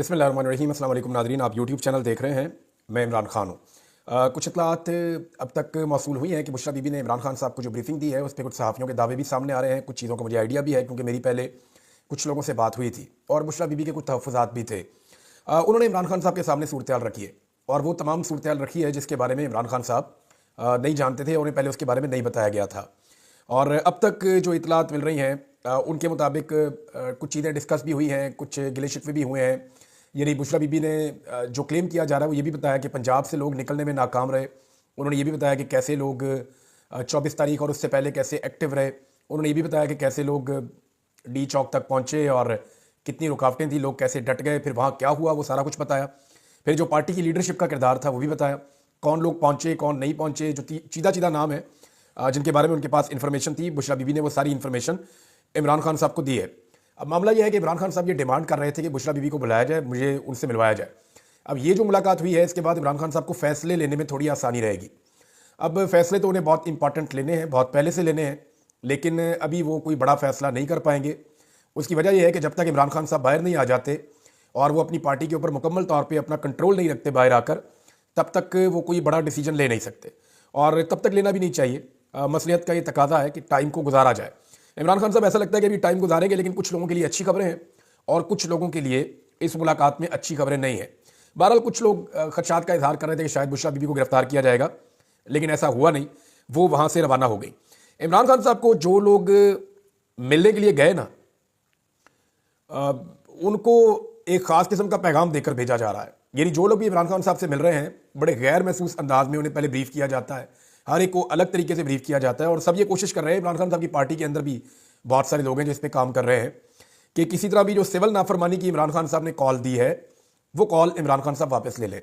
बिस्मिल्लाहिर्रहमानिर्रहीम। अस्सलाम वालेकुम नाज़रीन, आप यूट्यूब चैनल देख रहे हैं। मैं इमरान खान हूँ। कुछ इत्तलात अब तक मौसूल हुई हैं कि बुशरा बीबी ने इमरान खान साहब को जो ब्रीफिंग दी है उस पर कुछ सहाफ़ियों के दावे भी सामने आ रहे हैं। कुछ चीज़ों का मुझे आइडिया भी है क्योंकि मेरी पहले कुछ लोगों से बात हुई थी और बुशरा बीबी के कुछ तहफ़्फ़ुज़ात भी थे। उन्होंने इमरान खान साहब के सामने सूरत हाल रखी है और वो तमाम सूरत हाल रखी है जिसके बारे में इमरान खान साहब नहीं जानते थे, उन्हें पहले उसके बारे में नहीं बताया गया था। और अब तक जो इत्तलात मिल रही हैं उनके मुताबिक कुछ चीज़ें डिस्कस भी हुई हैं, कुछ गिले शिकवे भी हुए हैं। यानी बुशरा बीबी ने जो क्लेम किया जा रहा है वो ये भी बताया कि पंजाब से लोग निकलने में नाकाम रहे। उन्होंने ये भी बताया कि कैसे लोग 24 तारीख और उससे पहले कैसे एक्टिव रहे। उन्होंने ये भी बताया कि कैसे लोग डी चौक तक पहुँचे और कितनी रुकावटें थी, लोग कैसे डट गए, फिर वहाँ क्या हुआ वो सारा कुछ बताया। फिर जो पार्टी की लीडरशिप का किरदार था वो भी बताया, कौन लोग पहुँचे कौन नहीं पहुँचे, जो चीदा चीदा नाम है जिनके बारे में उनके पास इन्फॉर्मेशन थी। बुशरा बीबी ने वो सारी इन्फॉर्मेशन इमरान खान साहब को दी है। अब मामला यह है कि इमरान खान साहब ये डिमांड कर रहे थे कि बुशरा बीबी को बुलाया जाए, मुझे उनसे मिलवाया जाए। अब ये जो मुलाकात हुई है इसके बाद इमरान खान साहब को फैसले लेने में थोड़ी आसानी रहेगी। अब फैसले तो उन्हें बहुत इंपॉर्टेंट लेने हैं, बहुत पहले से लेने हैं, लेकिन अभी वो कोई बड़ा फैसला नहीं कर पाएंगे। उसकी वजह यह है कि जब तक इमरान खान साहब बाहर नहीं आ जाते और वो अपनी पार्टी के ऊपर मुकम्मल तौर पर अपना कंट्रोल नहीं रखते बाहर आकर, तब तक वो कोई बड़ा डिसीजन ले नहीं सकते और तब तक लेना भी नहीं चाहिए। मसलियत का ये तकाजा है कि टाइम को गुजारा जाए। इमरान खान साहब ऐसा लगता है कि अभी टाइम गुजारेंगे, लेकिन कुछ लोगों के लिए अच्छी खबरें हैं और कुछ लोगों के लिए इस मुलाकात में अच्छी खबरें नहीं हैं। बहरहाल कुछ लोग खदशात का इजहार कर रहे थे कि शायद बुशरा बीबी को गिरफ्तार किया जाएगा, लेकिन ऐसा हुआ नहीं। वो वहाँ से रवाना हो गई। इमरान खान साहब को जो लोग मिलने के लिए गए ना, उनको एक ख़ास किस्म का पैगाम देकर भेजा जा रहा है। यानी जो लोग भी इमरान खान साहब से मिल रहे हैं, बड़े गैर महसूस अंदाज में उन्हें पहले ब्रीफ किया जाता है, हर एक को अलग तरीके से ब्रीफ किया जाता है और सब ये कोशिश कर रहे हैं, इमरान खान साहब की पार्टी के अंदर भी बहुत सारे लोग हैं जो इस पर काम कर रहे हैं कि किसी तरह भी जो सिविल नाफरमानी की इमरान खान साहब ने कॉल दी है वो कॉल इमरान खान साहब वापस ले लें।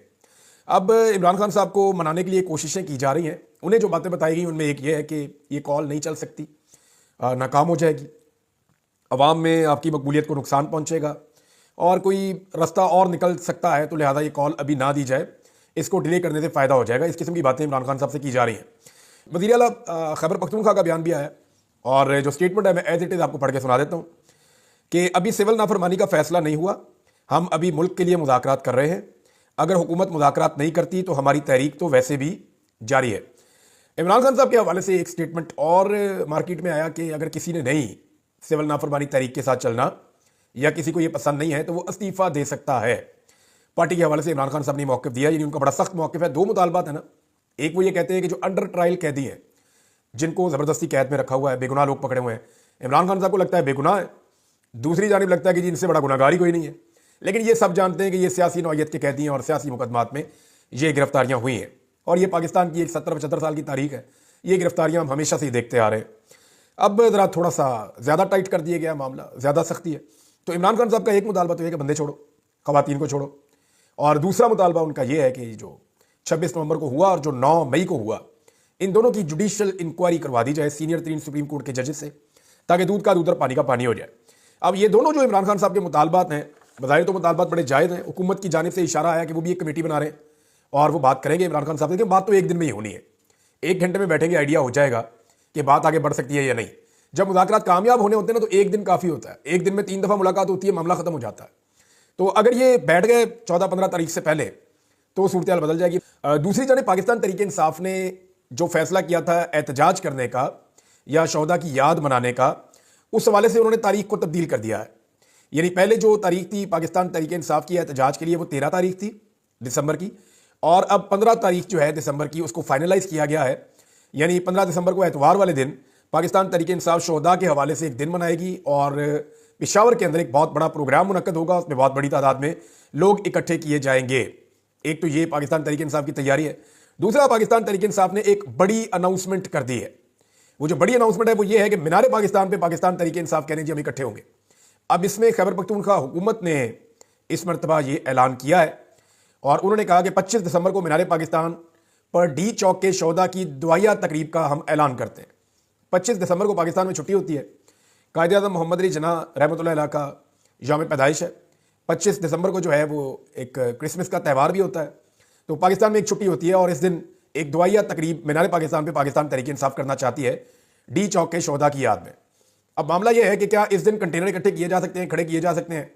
अब इमरान खान साहब को मनाने के लिए कोशिशें की जा रही हैं। उन्हें जो बातें बताई गई उनमें एक ये है कि ये कॉल नहीं चल सकती, नाकाम हो जाएगी, अवाम में आपकी मकबूलियत को नुकसान पहुँचेगा और कोई रास्ता और निकल सकता है, तो लिहाजा ये कॉल अभी ना दी जाए, इसको डिले करने से फ़ायदा हो जाएगा। इस किस्म की बातें इमरान खान साहब से की जा रही हैं। वज़ीर आला खैबर पख्तूनख्वा का बयान भी आया और जो स्टेटमेंट है मैं एज इट इज़ आपको पढ़ के सुना देता हूँ कि अभी सिविल नाफरमानी का फ़ैसला नहीं हुआ, हम अभी मुल्क के लिए मुज़ाकरात कर रहे हैं। अगर हुकूमत मुज़ाकरात नहीं करती तो हमारी तहरीक तो वैसे भी जारी है। इमरान खान साहब के हवाले से एक स्टेटमेंट और मार्केट में आया कि अगर किसी ने नहीं सिविल नाफरमानी तहरीक के साथ चलना या किसी को ये पसंद नहीं है तो वो इस्तीफ़ा दे सकता है। पार्टी के हवाले से इमरान खान साहब ने मौक़िफ़ दिया, यानी उनका बड़ा सख्त मौक़िफ़ है। दो मुतालबात है ना, एक वो ये कहते हैं कि जो अंडर ट्रायल कैदी हैं जिनको ज़बरदस्ती कैद में रखा हुआ है, बेगुनाह लोग पकड़े हुए हैं, इमरान खान साहब को लगता है बेगुनाह है, दूसरी जानिब लगता है कि जी इनसे बड़ा गुनाहगार ही कोई नहीं है। लेकिन ये सब जानते हैं कि ये सियासी नौइयत के कैदी हैं और सियासी मुकदमात में ये गिरफ्तारियाँ हुई हैं और ये पाकिस्तान की एक 70-75 साल की तारीख है। ये गिरफ्तारियाँ हम हमेशा से ही देखते आ रहे हैं। अब ज़रा थोड़ा सा ज़्यादा टाइट कर दिया गया मामला, ज़्यादा सख्ती है। तो इमरान खान साहब का एक मुतालबा तो है कि बंदे छोड़ो, ख़वातीन को छोड़ो, और दूसरा मुतालबा उनका ये है कि जो 26 नवंबर को हुआ और जो 9 मई को हुआ, इन दोनों की जुडिशल इंक्वायरी करवा दी जाए सीनियर 3 सुप्रीम कोर्ट के जजेस से, ताकि दूध का दूध और पानी का पानी हो जाए। अब ये दोनों जो इमरान खान साहब के मुतालबात हैं, बज़ाहिर तो मुतालबात बड़े जायज़ हैं। हुकूमत की जानिब से इशारा आया कि वो भी एक कमेटी बना रहे हैं और वो बात करेंगे इमरान खान साहब से। बात तो एक दिन में ही होनी है, 1 घंटे में बैठेंगे, आइडिया हो जाएगा कि बात आगे बढ़ सकती है या नहीं। जब मुज़ाकरात कामयाब होने होते हैं ना तो 1 दिन काफ़ी होता है, 1 दिन में 3 दफ़ा मुलाकात होती है, मामला ख़त्म हो जाता है। तो अगर ये बैठ गए 14-15 तारीख से पहले तो सूरत हाल बदल जाएगी। दूसरी जानिब पाकिस्तान तहरीक इंसाफ ने जो फैसला किया था एहतजाज करने का या शोहदा की याद मनाने का, उस हवाले से उन्होंने तारीख को तब्दील कर दिया है। यानी पहले जो तारीख थी पाकिस्तान तहरीक इंसाफ की एहतजाज के लिए वो 13 तारीख थी दिसंबर की, और अब 15 तारीख जो है दिसंबर की उसको फाइनलाइज किया गया है। यानी 15 दिसंबर को एतवार वाले दिन पाकिस्तान तहरीक इंसाफ शोहदा के हवाले से एक दिन मनाएगी और पेशावर के अंदर एक बहुत बड़ा प्रोग्राम मुनक्कद होगा, उसमें बहुत बड़ी तादाद में लोग इकट्ठे किए जाएंगे। एक तो ये पाकिस्तान तहरीक इंसाफ की तैयारी है। दूसरा, पाकिस्तान तहरीक इंसाफ ने एक बड़ी अनाउंसमेंट कर दी है। वो जो बड़ी अनाउंसमेंट है वो ये है कि मीनार पाकिस्तान पे पाकिस्तान तहरीक इंसाफ कह रहे हैं जी हम इकट्ठे होंगे। अब इसमें खैबर पख्तूनख्वा हुकूमत ने इस मरतबा ये ऐलान किया है और उन्होंने कहा कि 25 दिसंबर को मीनार पाकिस्तान पर डी चौक के शोहदा की दुआया तकरीब का हम ऐलान करते हैं। 25 दिसंबर को पाकिस्तान में छुट्टी होती है, कायद-ए-आज़म मोहम्मद अली जिन्नाह रहमतुल्लाह अलैह का यौम पैदाइश है। 25 दिसंबर को जो है वो एक क्रिसमस का त्यौहार भी होता है, तो पाकिस्तान में एक छुट्टी होती है और इस दिन एक दुआया तकरीब मीनार पाकिस्तान पे पाकिस्तान तहरीक इंसाफ करना चाहती है डी चौक के शोहदा की याद में। अब मामला यह है कि क्या इस दिन कंटेनर इकट्ठे किए जा सकते हैं, खड़े किए जा सकते हैं?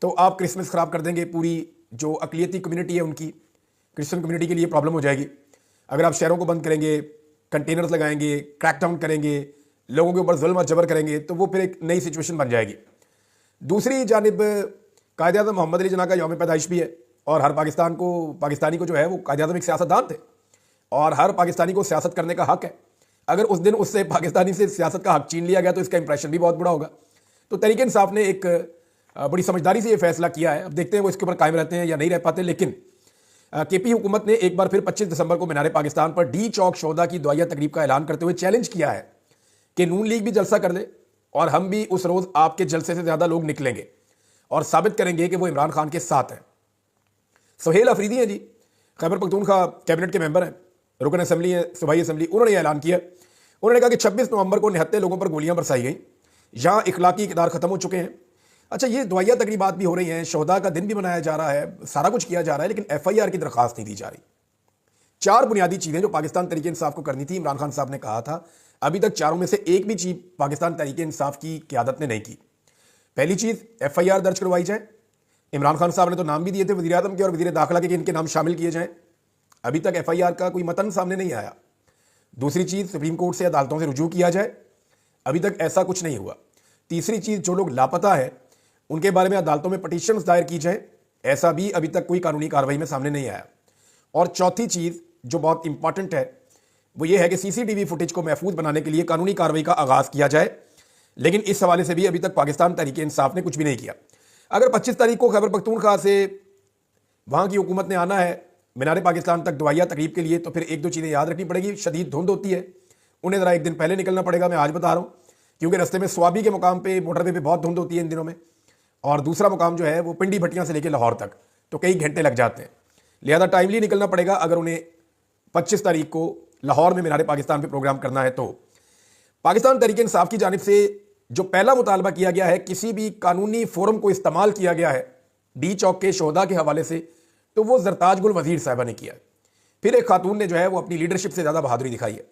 तो आप क्रिसमस खराब कर देंगे, पूरी जो अकलियती कम्युनिटी है उनकी, क्रिश्चियन कम्युनिटी के लिए प्रॉब्लम हो जाएगी। अगर आप शहरों को बंद करेंगे, कंटेनर्स लगाएंगे, क्रैकडाउन करेंगे, लोगों के ऊपर जुल्म और जबर करेंगे, तो वो फिर एक नई सिचुएशन बन जाएगी। दूसरी जानिब कायद-ए-आज़म मोहम्मद अली जिन्ना का यौम पैदाइश भी है, और हर पाकिस्तानी को जो है वो कायद-ए-आज़म एक सियासतदान थे, और हर पाकिस्तानी को सियासत करने का हक है। अगर उस दिन उससे पाकिस्तानी से सियासत का हक छीन लिया गया तो इसका इंप्रेशन भी बहुत बुरा होगा। तो तहरीक इंसाफ ने एक बड़ी समझदारी से ये फैसला किया है। अब देखते हैं वो इसके ऊपर कायम रहते हैं या नहीं रह पाते। लेकिन केपी हुकूमत ने एक बार फिर 25 दिसंबर को मीनार पाकिस्तान पर डी चौक शोहदा की दुआया तकरीब का ऐलान करते हुए चैलेंज किया है कि नून लीग भी जलसा कर ले और हम भी उस रोज आपके जलसे से ज्यादा लोग निकलेंगे और साबित करेंगे कि वो इमरान खान के साथ हैं। सुहेल अफरीदी हैं जी, खैबर पख्तूनख्वा कैबिनेट के मेंबर हैं, रुकन असम्बली है, सूबाई असम्बली। उन्होंने यह ऐलान किया। उन्होंने कहा कि 26 नवंबर को 79 लोगों पर गोलियां बरसाई गई, यहाँ इखलाकी इक़दार खत्म हो चुके हैं। अच्छा, ये दुआया तकरीबात भी हो रही हैं, शोहदा का दिन भी मनाया जा रहा है, सारा कुछ किया जा रहा है, लेकिन FIR की दरखास्त नहीं दी जा रही। 4 बुनियादी चीजें जो पाकिस्तान तहरीक इंसाफ को करनी थी, इमरान खान साहब ने कहा था, अभी तक चारों में से एक भी चीज पाकिस्तान तहरीक इंसाफ की क़यादत ने नहीं की। पहली चीज, FIR दर्ज करवाई जाए। इमरान खान साहब ने तो नाम भी दिए थे वज़ीर आज़म के और वज़ीर दाखिला के कि इनके नाम शामिल किए जाएं। अभी तक FIR का कोई मतन सामने नहीं आया। दूसरी चीज, सुप्रीम कोर्ट से अदालतों से रुजू किया जाए। अभी तक ऐसा कुछ नहीं हुआ। तीसरी चीज, जो लोग लापता है उनके बारे में अदालतों में पटिशन्स दायर की जाए। ऐसा भी अभी तक कोई कानूनी कार्रवाई में सामने नहीं आया। और चौथी चीज जो बहुत इंपॉर्टेंट है वो ये है कि CCTV फुटेज को महफूज बनाने के लिए कानूनी कार्रवाई का आगाज किया जाए। लेकिन इस हवाले से भी अभी तक पाकिस्तान तहरीक इंसाफ ने कुछ भी नहीं किया। अगर 25 तारीख को खैबर पख्तूनख्वा से वहां की हुकूमत ने आना है मीनार पाकिस्तान तक दुआया तकरीब के लिए, तो फिर एक दो चीजें याद रखनी पड़ेगी। शदीद धुंध होती है, उन्हें जरा एक दिन पहले निकलना पड़ेगा। मैं आज बता रहा हूं, क्योंकि रस्ते में स्वाबी के मुकाम पे, मोटरवे पे बहुत धुंध होती है इन दिनों में, और दूसरा मुकाम जो है वो पिंडी भट्टियां से लेकर लाहौर तक, तो कई घंटे लग जाते हैं। लिहाजा टाइमली निकलना पड़ेगा अगर उन्हें 25 तारीख को लाहौर में मीनार पाकिस्तान पे प्रोग्राम करना है। तो पाकिस्तान तहरीक इंसाफ की जानिब से जो पहला मुतालबा किया गया है, किसी भी कानूनी फोरम को इस्तेमाल किया गया है डी चौक के शोहदा के हवाले से, तो वो जरताज गुल वजीर साहबा ने किया। फिर एक खातून ने जो है वो अपनी लीडरशिप से ज्यादा बहादुरी दिखाई है।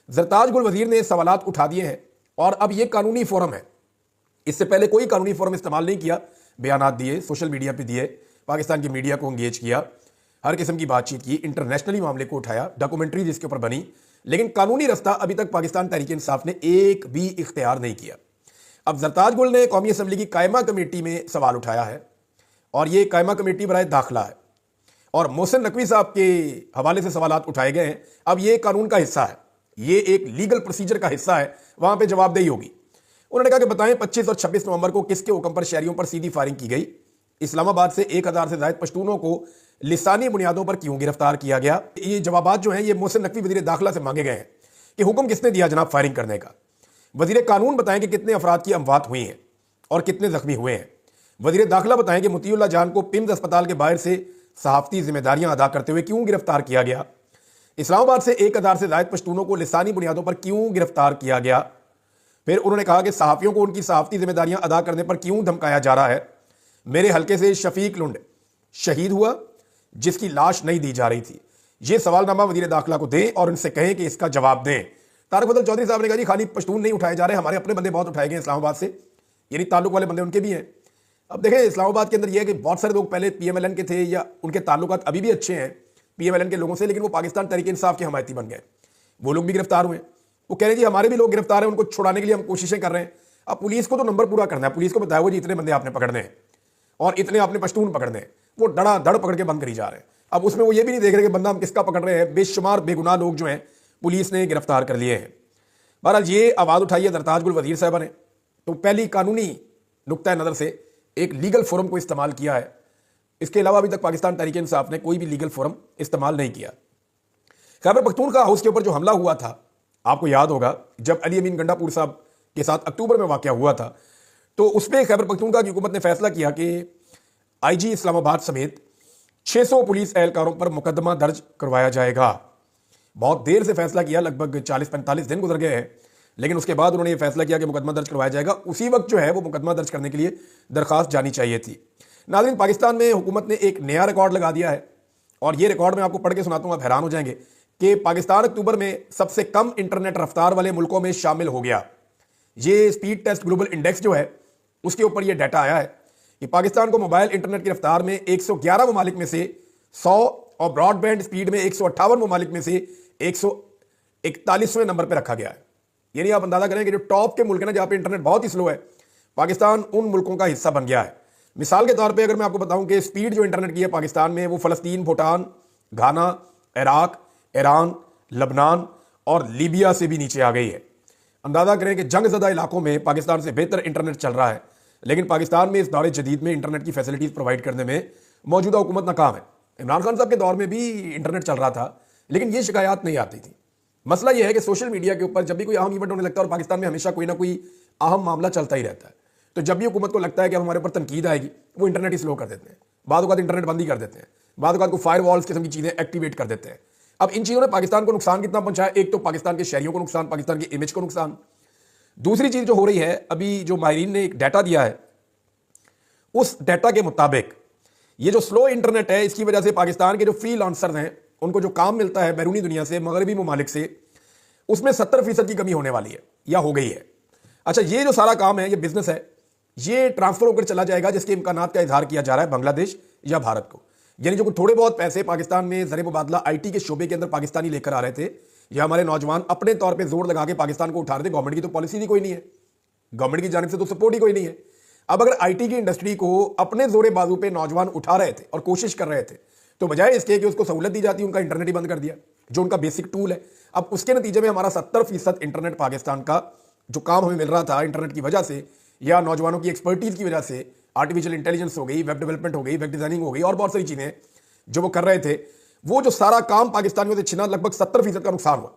जरताज गुल वजीर ने सवालात उठा दिए हैं और अब ये कानूनी फोरम है। इससे पहले कोई कानूनी फोरम इस्तेमाल नहीं किया। बयानात दिए, सोशल मीडिया पे दिए, पाकिस्तान की मीडिया को इंगेज किया, हर किस्म की बातचीत की, इंटरनेशनली मामले को उठाया, डॉक्यूमेंट्री जिसके ऊपर बनी, लेकिन कानूनी रास्ता अभी तक पाकिस्तान तहरीक इंसाफ ने एक भी इख्तियार नहीं किया। अब जरताज गुल ने कौमी असम्बली की कायमा कमेटी में सवाल उठाया है, और ये कायमा कमेटी बराए दाखिला है, और मोहसिन नकवी साहब के हवाले से सवालात उठाए गए हैं। अब ये कानून का हिस्सा है, ये एक लीगल प्रोसीजर का हिस्सा है, वहां पे जवाबदेही होगी। उन्होंने कहा कि बताएं 25 और 26 नवंबर को किसके हुक्म पर शहरियों पर सीधी फायरिंग की गई? इस्लामाबाद से 1000 से ज्यादा पश्तूनों को लिसानी बुनियादों पर क्यों गिरफ्तार किया गया? ये जवाबात जो हैं ये मोहसिन नकवी वजीर दाखिला से मांगे गए हैं कि हुक्म किसने दिया जनाब फायरिंग करने का? वजीर कानून बताएं कि कितने अफराद की अमवात हुई हैं और कितने जख्मी हुए हैं। वजीर दाखिला बताएं कि मुतीउल्लाह जान को पिम्स अस्पताल के बाहर से सहाफती जिम्मेदारियां अदा करते हुए क्यों गिरफ्तार किया गया? इस्लामाबाद से 1000 से ज्यादा पश्तूनों को लिसानी बुनियादों पर क्यों गिरफ्तार किया गया? फिर उन्होंने कहा कि सहाफियों को उनकी सहाफती जिम्मेदारियां अदा करने पर क्यों धमकाया जा रहा है? मेरे हल्के से शफीक लुंड शहीद हुआ जिसकी लाश नहीं दी जा रही थी। यह सवालनामा वजीर दाखिला को दें और उनसे कहें कि इसका जवाब दें। तारिक बदल चौधरी साहब ने कहा जी खाली पश्तून नहीं उठाए जा रहे, हमारे अपने बंदे बहुत उठाए गए इस्लामाबाद से, यानी ताल्लुक वाले बंदे उनके भी हैं। अब देखें इस्लामाबाद के अंदर यह है कि बहुत सारे लोग पहले PMLN के थे या उनके ताल्लुकात अभी भी अच्छे हैं PMLN के लोगों से, लेकिन वो पाकिस्तान तहरीक इंसाफ के हमायती बन गए, वो लोग भी गिरफ्तार हुए। वो कह रहे जी हमारे भी लोग गिरफ्तार हैं, उनको छुड़ाने के लिए हम कोशिशें कर रहे हैं। अब पुलिस को तो नंबर पूरा करना है, पुलिस को बताया वो जी इतने बंदे आपने पकड़ने हैं और इतने आपने पश्तून पकड़ने हैं, वो धड़ा धड़ पकड़ के बंद करी जा रहे हैं। अब उसमें वो ये भी नहीं देख रहे कि बंदा हम किसका पकड़ रहे हैं। बेशुमार बेगुनाह लोग जो हैं पुलिस ने गिरफ्तार कर लिए हैं। बहरहाल ये आवाज़ उठाई है दरताज गुल वजीर साहबा ने, तो पहली कानूनी नुक्ता नज़र से एक लीगल फोरम को इस्तेमाल किया है। इसके अलावा अभी तक पाकिस्तान तहरीक इंसाफ ने कोई भी लीगल फोरम इस्तेमाल नहीं किया। खैबर पख्तूनख्वा हाउस के ऊपर जो हमला हुआ था, आपको याद होगा जब अली अमीन गंडापुर साहब के साथ अक्टूबर में वाक़या हुआ था, तो उस पर खैबर पख्तूनख्वा की हुकूमत ने फैसला किया कि IG इस्लामाबाद समेत 600 पुलिस एहलकारों पर मुकदमा दर्ज करवाया जाएगा। बहुत देर से फैसला किया, लगभग 40-45 दिन गुजर गए हैं, लेकिन उसके बाद उन्होंने ये फैसला किया कि मुकदमा दर्ज करवाया जाएगा। उसी वक्त जो है वो मुकदमा दर्ज करने के लिए दरखास्त जानी चाहिए थी। नाज़रीन, पाकिस्तान में हुकूमत ने एक नया रिकॉर्ड लगा दिया है, और ये रिकॉर्ड मैं आपको पढ़ के सुनाता हूँ, आप हैरान हो जाएंगे कि पाकिस्तान अक्टूबर में सबसे कम इंटरनेट रफ्तार वाले मुल्कों में शामिल हो गया। ये स्पीड टेस्ट ग्लोबल इंडेक्स जो है उसके ऊपर ये डाटा आया है कि पाकिस्तान को मोबाइल इंटरनेट की रफ्तार में 111 ममालिक में से 100 और ब्रॉडबैंड स्पीड में 158 ममालिक में से 141वें नंबर पर रखा गया है। यानी आप अंदाजा करें कि जो टॉप के मुल्क है ना, जहां पे इंटरनेट बहुत ही स्लो है, पाकिस्तान उन मुल्कों का हिस्सा बन गया है। मिसाल के तौर पे अगर मैं आपको बताऊं कि स्पीड जो इंटरनेट की है पाकिस्तान में, वो फ़लस्तीन, भूटान, घाना, इराक, ईरान, लबनान और लीबिया से भी नीचे आ गई है। अंदाजा करें कि जंगज़दा इलाकों में पाकिस्तान से बेहतर इंटरनेट चल रहा है, लेकिन पाकिस्तान में इस दौर जदीद में इंटरनेट की फैसिलिटीज़ प्रोवाइड करने में मौजूदा हुकूमत नाकाम है। इमरान खान साहब के दौर में भी इंटरनेट चल रहा था, लेकिन ये शिकायत नहीं आती थी। मसला यह है कि सोशल मीडिया के ऊपर जब भी कोई अहम इवेंट होने लगता है, और पाकिस्तान में हमेशा कोई ना कोई अहम मामला चलता ही रहता है, तो जब भी हुकूमत को लगता है कि अब हमारे ऊपर तनकीद आएगी, वो इंटरनेट ही स्लो कर देते हैं। बाद वक़्त इंटरनेट बंद ही कर देते हैं, बाद वक़्त को फायर वॉल्स किस्म की चीज़ें एक्टिवेट कर देते हैं। अब इन चीज़ों ने पाकिस्तान को नुकसान कितना पहुंचाया? एक तो पाकिस्तान के शहरियों को नुकसान, पाकिस्तान की इमेज को नुकसान। दूसरी चीज़ जो हो रही है, अभी जो माहिरीन ने एक डाटा दिया है, उस डाटा के मुताबिक ये जो स्लो इंटरनेट है, इसकी वजह से पाकिस्तान के जो फ्री लॉन्सर्स हैं, उनको जो काम मिलता है बैरूनी दुनिया से, मगरबी ममालिक से, उसमें 70% की कमी होने वाली है या हो गई है। अच्छा, ये जो सारा काम है, ये बिजनेस है, ये ट्रांसफर होकर चला जाएगा, जिसके इम्कानात का इजहार किया जा रहा है बांग्लादेश या भारत को। यानी जो थोड़े बहुत पैसे पाकिस्तान में ज़र मुबादला आईटी के शोबे के अंदर पाकिस्तानी लेकर आ रहे थे, या हमारे नौजवान अपने तौर पे जोर लगा के पाकिस्तान को उठा रहे थे। गवर्नमेंट की तो पॉलिसी ही कोई नहीं है, गवर्नमेंट की जानिब से तो सपोर्ट ही कोई नहीं है। अब अगर आईटी की इंडस्ट्री को अपने जोरे बाजू पे नौजवान उठा रहे थे और कोशिश कर रहे थे, तो बजाय इसके कि उसको सहूलत दी जाती, उनका इंटरनेट ही बंद कर दिया, जो उनका बेसिक टूल है। अब उसके नतीजे में हमारा 70% इंटरनेट पाकिस्तान का जो काम हमें मिल रहा था इंटरनेट की वजह से, या नौजवानों की एक्सपर्टीज की वजह से, आर्टिफिशियल इंटेलिजेंस हो गई, वेब डेवलपमेंट हो गई, वेब डिजाइनिंग हो गई, और बहुत सारी चीज़ें जो वो कर रहे थे, वो जो सारा काम पाकिस्तानियों से छिना, लगभग 70% का नुकसान हुआ।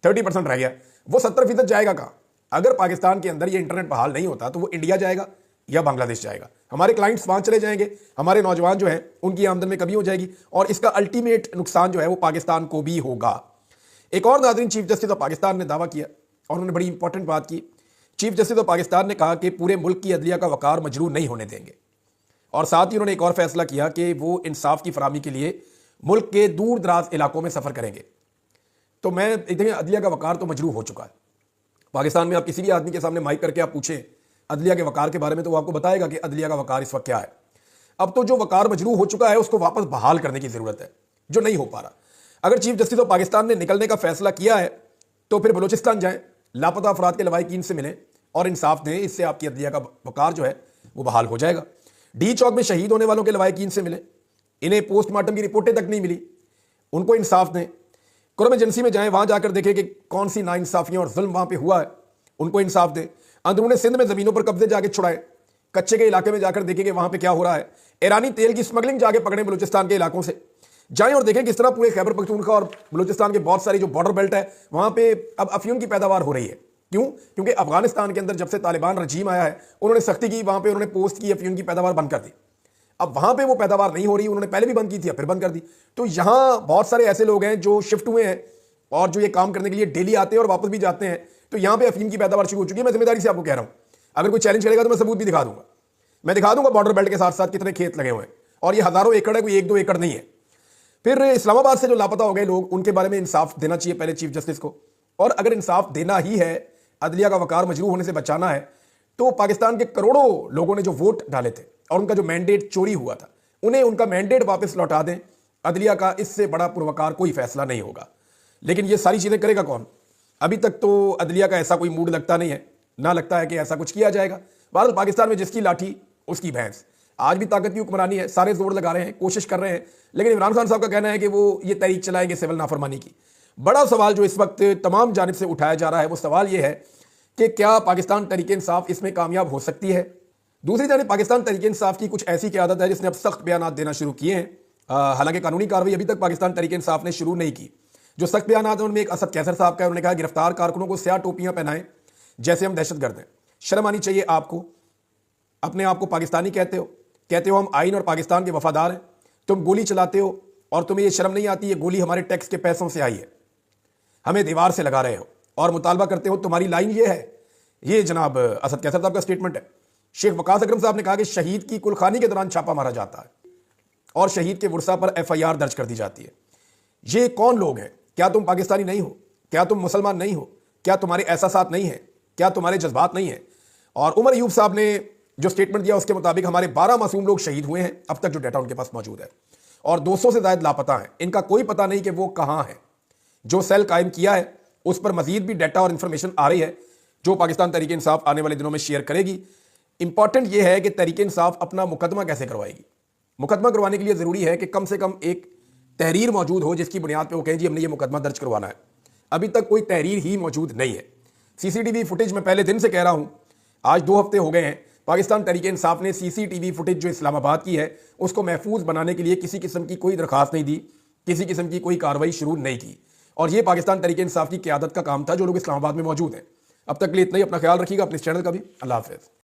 30% रह गया। वो 70% जाएगा कहाँ? अगर पाकिस्तान के अंदर ये इंटरनेट बहाल नहीं होता, तो वो इंडिया जाएगा या बांग्लादेश जाएगा। हमारे क्लाइंट्स वहां चले जाएंगे, हमारे नौजवान जो हैं उनकी आमदन में कमी हो जाएगी, और इसका अल्टीमेट नुकसान जो है वो पाकिस्तान को भी होगा। एक और नाज़रीन, चीफ जस्टिस ऑफ पाकिस्तान ने दावा किया, और उन्होंने बड़ी इंपॉर्टेंट बात की। चीफ जस्टिस ऑफ पाकिस्तान ने कहा कि पूरे मुल्क की अदलिया का वकार मजरूह नहीं होने देंगे, और साथ ही उन्होंने एक और फैसला किया कि वो इंसाफ की फराहमी के लिए मुल्क के दूर दराज इलाकों में सफ़र करेंगे। तो मैं देखिए, अदलिया का वकार तो मजरूह हो चुका है पाकिस्तान में। आप किसी भी आदमी के सामने माइक करके आप पूछें अदलिया के वकार के बारे में, तो वो आपको बताएगा कि अदलिया का वकार इस वक्त क्या है। अब तो जो वकार मजरूह हो चुका है, उसको वापस बहाल करने की ज़रूरत है, जो नहीं हो पा रहा। अगर चीफ जस्टिस ऑफ पाकिस्तान ने निकलने का फैसला किया है, तो फिर बलूचिस्तान जाएं, लापता अफराद के लवाहिकीन से मिलें और इंसाफ दें। इससे आपकी अदलिया का वकार जो है वो बहाल हो जाएगा। डी चौक में शहीद होने वालों के लवाहिकीन से मिलें, इन्हें पोस्टमार्टम की रिपोर्टें तक नहीं मिली, उनको इंसाफ दें। कुरम एजेंसी में जाएं, वहां जाकर देखें कि कौन सी नाइंसाफियां और जुल्म वहां पे हुआ है, उनको इंसाफ दें। अंदरूनी सिंध में जमीनों पर कब्जे जाके छुड़ाएं, कच्चे के इलाके में जाकर देखें कि वहां पे क्या हो रहा है। ईरानी तेल की स्मगलिंग जाके पकड़ें बलूचिस्तान के इलाकों से, जाएं और देखें किस तरह पूरे खैबर पख्तूनख्वा और बलूचिस्तान के बहुत सारी जो बॉर्डर बेल्ट है, वहां पे अब अफीम की पैदावार हो रही है। क्यों? क्योंकि अफगानिस्तान के अंदर जब से तालिबान रजीम आया है, उन्होंने सख्ती की, वहां पे उन्होंने पोस्ट की, अफीम की पैदावार बंद कर दी। अब वहां पे वो पैदावार नहीं हो रही, उन्होंने पहले भी बंद की थी, फिर बंद कर दी। तो यहां बहुत सारे ऐसे लोग हैं जो शिफ्ट हुए हैं और जो ये काम करने के लिए डेली आते हैं और वापस भी जाते हैं। तो यहां पे अफीम की पैदावार शुरू हो चुकी है। मैं जिम्मेदारी से आपको कह रहा हूं, अगर कोई चैलेंज करेगा तो मैं सबूत भी दिखा दूंगा। मैं दिखा दूंगा बॉर्डर बेल्ट के साथ साथ कितने खेत लगे हुए हैं, और ये हजारों एकड़ है, कोई 1-2 एकड़ नहीं है। फिर इस्लामाबाद से जो लापता हो गए लोग, उनके बारे में इंसाफ देना चाहिए पहले चीफ जस्टिस को। और अगर इंसाफ देना ही है, अदलिया का वकार मजरूह होने से बचाना है, तो पाकिस्तान के करोड़ों लोगों ने जो वोट डाले थे और उनका जो मैंडेट चोरी हुआ था, उन्हें उनका मैंडेट वापस लौटा दें। अदलिया का इससे बड़ा पुरवकार कोई फैसला नहीं होगा। लेकिन ये सारी चीज़ें करेगा कौन? अभी तक तो अदलिया का ऐसा कोई मूड लगता नहीं है, ना लगता है कि ऐसा कुछ किया जाएगा। भारत पाकिस्तान में जिसकी लाठी उसकी भैंस। आज भी ताकत की हुक्मरानी है, सारे जोर लगा रहे हैं, कोशिश कर रहे हैं, लेकिन इमरान खान साहब का कहना है कि वो ये तहरीक चलाएंगे सिविल नाफरमानी की। बड़ा सवाल जो इस वक्त तमाम जानिब से उठाया जा रहा है, वो सवाल ये है कि क्या पाकिस्तान तहरीक इंसाफ इसमें कामयाब हो सकती है? दूसरी जानिब पाकिस्तान तहरीक इंसाफ की कुछ ऐसी क़यादत है जिसने अब सख्त बयान देना शुरू किए हैं। हालांकि कानूनी कार्रवाई अभी तक पाकिस्तान तहरीक इंसाफ ने शुरू नहीं की। जो सख्त बयान है उनमें एक असद कैसर साहब का है, उन्होंने कहा गिरफ्तार कारकुनों को स्याह टोपियां पहनाएं जैसे हम दहशतगर्द हैं। शर्म आनी चाहिए आपको। अपने आप को पाकिस्तानी कहते हो हम आइन और पाकिस्तान के वफादार हैं। तुम गोली चलाते हो और तुम्हें ये शर्म नहीं आती, ये गोली हमारे टैक्स के पैसों से आई है, हमें दीवार से लगा रहे हो और मुतालबा करते हो। तुम्हारी लाइन ये है। ये जनाब असद कैसर साहब का स्टेटमेंट है। शेख वकास अकरम साहब ने कहा कि शहीद की कुलखानी के दौरान छापा मारा जाता है और शहीद के वर्सा पर FIR दर्ज कर दी जाती है। ये कौन लोग हैं? क्या तुम पाकिस्तानी नहीं हो? क्या तुम मुसलमान नहीं हो? क्या तुम्हारे एहसासात नहीं है? क्या तुम्हारे जज्बात नहीं है? और उमर अयूब साहब ने जो स्टेटमेंट दिया उसके मुताबिक हमारे 12 मासूम लोग शहीद हुए हैं अब तक, जो डाटा उनके पास मौजूद है, और 200 से ज्यादा लापता हैं। इनका कोई पता नहीं कि वो कहां है। जो सेल कायम किया है उस पर मजीद भी डाटा और इंफॉर्मेशन आ रही है, जो पाकिस्तान तहरीक इंसाफ आने वाले दिनों में शेयर करेगी। इंपॉर्टेंट यह है कि तहरीक इंसाफ अपना मुकदमा कैसे करवाएगी। मुकदमा करवाने के लिए जरूरी है कि कम से कम एक तहरीर मौजूद हो जिसकी बुनियाद पर वो कहें जी हमने ये मुकदमा दर्ज करवाना है। अभी तक कोई तहरीर ही मौजूद नहीं है। सीसीटीवी फुटेज में पहले दिन से कह रहा हूं, आज 2 हफ्ते हो गए हैं, पाकिस्तान तहरीक इंसाफ ने सीसीटीवी फुटेज जो इस्लामाबाद की है उसको महफूज बनाने के लिए किसी किस्म की कोई दरखास्त नहीं दी, किसी किस्म की कोई कार्रवाई शुरू नहीं की, और ये पाकिस्तान तहरीक इंसाफ की क़यादत का काम था जो लोग इस्लामाबाद में मौजूद हैं। अब तक के लिए इतना ही। अपना ख्याल रखिएगा, अपने इस चैनल का भी। अल्लाह हाफ़िज़।